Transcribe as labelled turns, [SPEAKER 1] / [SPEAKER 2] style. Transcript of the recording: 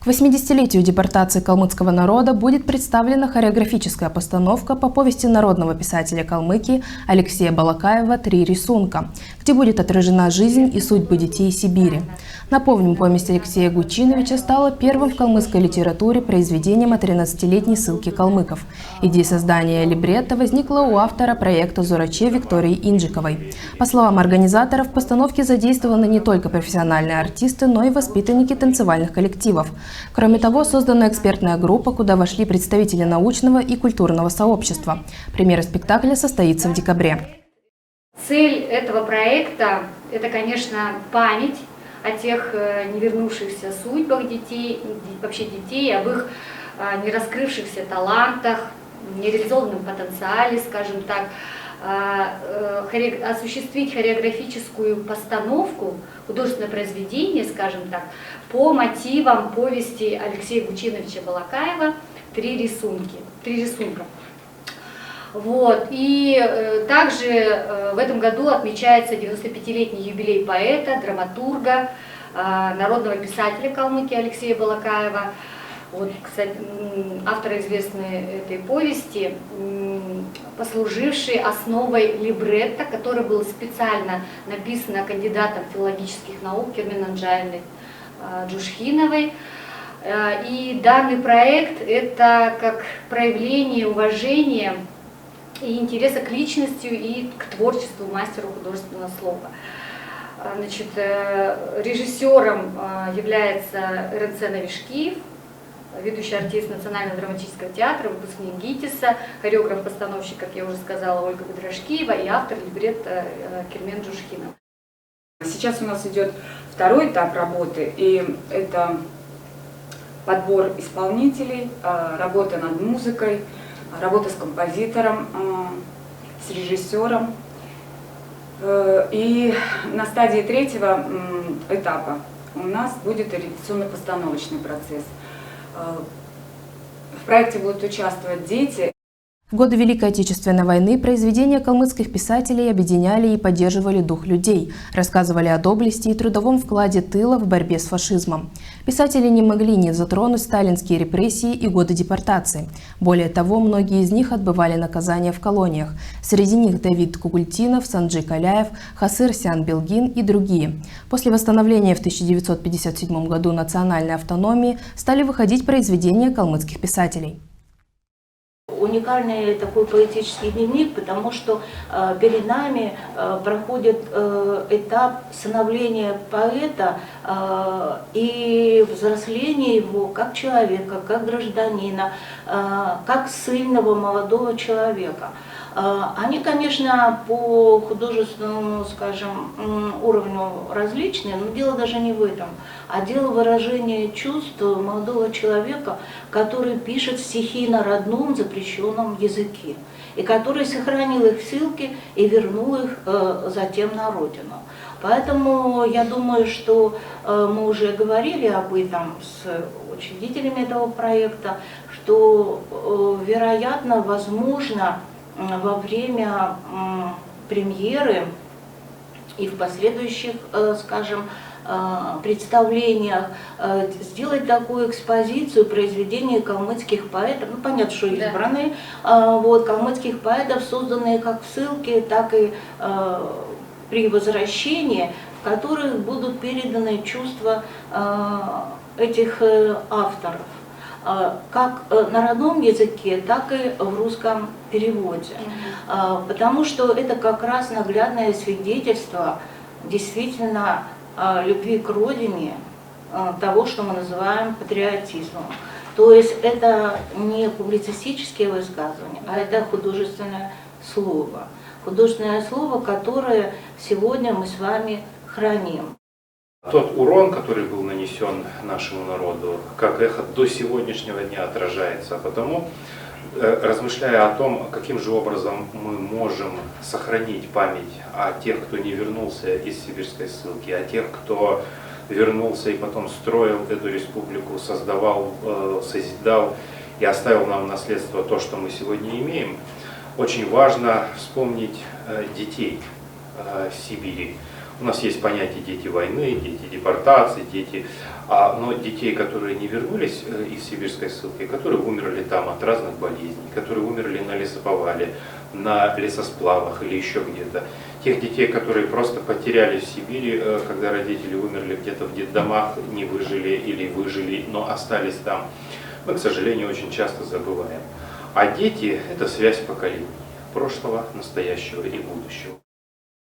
[SPEAKER 1] К 80-летию депортации калмыцкого народа будет представлена хореографическая постановка по повести народного писателя Калмыкии Алексея Балакаева «Три рисунка», где будет отражена жизнь и судьбы детей Сибири. Напомним, повесть Алексея Гучиновича стала первым в калмыцкой литературе произведением о 13-летней ссылке калмыков. Идея создания либретто возникла у автора проекта «Зораче» Виктории Инжиковой. По словам организаторов, в постановке задействованы не только профессиональные артисты, но и воспитанники танцевальных коллективов. Кроме того, создана экспертная группа, куда вошли представители научного и культурного сообщества. Премьера спектакля состоится в декабре.
[SPEAKER 2] Цель этого проекта – это, конечно, память о тех не вернувшихся судьбах детей, вообще детей, об их не раскрывшихся талантах, нереализованном потенциале, скажем так, осуществить хореографическую постановку, художественное произведение, скажем так, по мотивам повести Алексея Гучиновича Балакаева «Три рисунка». Вот. И также в этом году отмечается 95-летний юбилей поэта, драматурга, народного писателя Калмыкии Алексея Балакаева. Вот, кстати, автор известной этой повести, послуживший основой либретто, который был специально написан кандидатом филологических наук Кермен Анджаевной Джушхиновой. И данный проект – это как проявление уважения и интереса к личности и к творчеству мастера художественного слова. Значит, режиссером является РНЦ Новишкиев, ведущий артист Национального драматического театра, выпускник ГИТИСа, хореограф-постановщик, как я уже сказала, Ольга Бедрашкиева и автор либретто Кермен Джушхинова.
[SPEAKER 3] Сейчас у нас идет второй этап работы, и это подбор исполнителей, работа над музыкой, работа с композитором, с режиссером. И на стадии третьего этапа у нас будет репетиционно-постановочный процесс. В проекте будут участвовать дети.
[SPEAKER 1] В годы Великой Отечественной войны произведения калмыцких писателей объединяли и поддерживали дух людей, рассказывали о доблести и трудовом вкладе тыла в борьбе с фашизмом. Писатели не могли не затронуть сталинские репрессии и годы депортации. Более того, многие из них отбывали наказания в колониях. Среди них Давид Кугультинов, Санджи Каляев, Хасыр Сян Белгин и другие. После восстановления в 1957 году национальной автономии стали выходить произведения калмыцких писателей.
[SPEAKER 4] Уникальный такой поэтический дневник, потому что перед нами проходит этап становления поэта и взросления его как человека, как гражданина, как сильного молодого человека. Они, конечно, по художественному, скажем, уровню различные, но дело даже не в этом, а дело выражения чувств молодого человека, который пишет стихи на родном запрещенном языке, и который сохранил их в ссылке и вернул их затем на родину. Поэтому я думаю, что мы уже говорили об этом с учредителями этого проекта, что, вероятно, возможно, во время премьеры и в последующих, скажем, представлениях сделать такую экспозицию произведений калмыцких поэтов, ну понятно, что избранные, вот, калмыцких поэтов, созданные как в ссылке, так и при возвращении, в которых будут переданы чувства этих авторов, как на родном языке, так и в русском переводе. Потому что это как раз наглядное свидетельство действительно любви к родине, того, что мы называем патриотизмом. То есть это не публицистические высказывания, а это художественное слово. Художественное слово, которое сегодня мы с вами храним.
[SPEAKER 5] Тот урон, который был нанесен нашему народу, как эхо до сегодняшнего дня отражается. А потому, размышляя о том, каким же образом мы можем сохранить память о тех, кто не вернулся из сибирской ссылки, о тех, кто вернулся и потом строил эту республику, создавал, созидал и оставил нам в наследство то, что мы сегодня имеем, очень важно вспомнить детей Сибири. У нас есть понятие дети войны, дети депортации, дети, но детей, которые не вернулись из сибирской ссылки, которые умерли там от разных болезней, которые умерли на лесоповале, на лесосплавах или еще где-то, тех детей, которые просто потерялись в Сибири, когда родители умерли где-то в детдомах, не выжили или выжили, но остались там, мы, к сожалению, очень часто забываем. А дети – это связь поколений прошлого, настоящего и будущего.